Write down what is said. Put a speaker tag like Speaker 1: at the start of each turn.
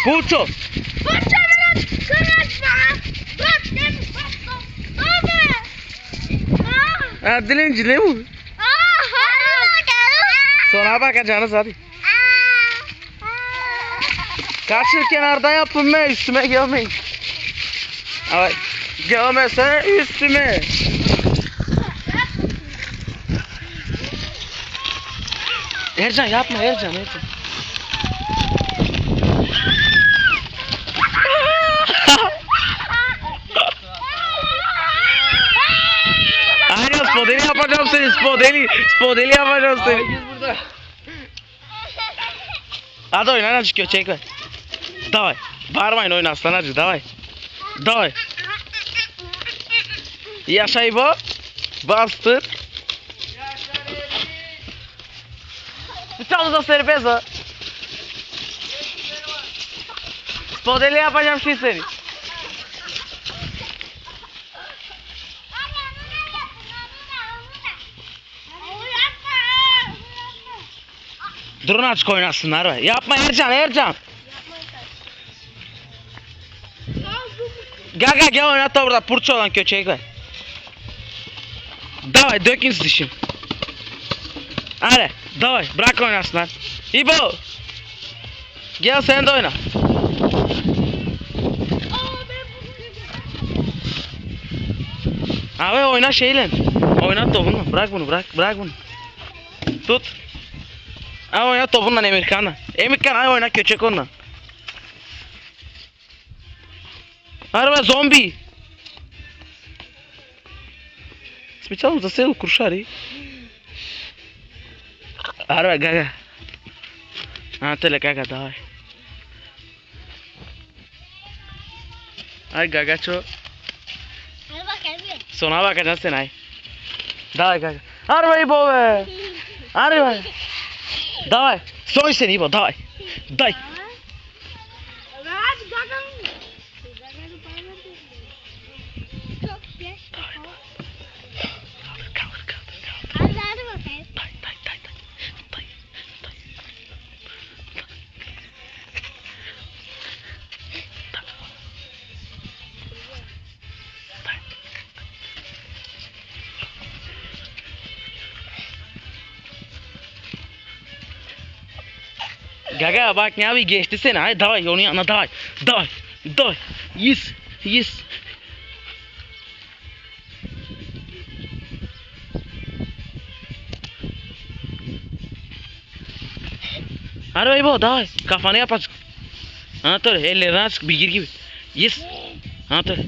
Speaker 1: Burço.
Speaker 2: Burço biraz kıraşma. Bak demiş patla. Abi.
Speaker 1: Ha dilenci ne bu? Sonra bakacağınız hadi. Karşı kenarda yapın be, üstüme gelmeyin. Evet. Gelmesene üstüme. Ercan yapma Ercan. Aynen spodeli yapacağım seni, spodeli yapacağım seni.
Speaker 3: Burada.
Speaker 1: Hadi oyna hadi çıkıyor çek ver. Davay. Bağırmayın oyna aslan hadi davay. Davay. Yaşay bu. Bastır. Estamos a ser pesa. Spodeli yapacağım şey seni. Drone açık oynasınlar be. Yapma Ercan. Gel oynat da burada purça olan köçeği ver. Davay dökün dişim. Hadi davay bırak oynasınlar. İbo. Gel sen de oyna. Abi oyna şeyle. Oynat topunu. Bırak bunu. Tut. Abi oyna topunla Emirkan'la. Emirkan abi oyna köçek onunla. Araba zombi. Специално за село Крушари. Araba gaga. Tele gaga давай. Ay gagaço. Sona bakacaksın sen ay. Давай gaga. Arabayı bo be. Araba. Давай. Soy seni İbo давай. Day. Gaga bak ne abi geçti seni. Hadi davay onun yanına davay. Yes. Hadi İbo davay. Kafanı yap açık. Anlatır ellerini açık bilgir gibi. Yes. Anlatır.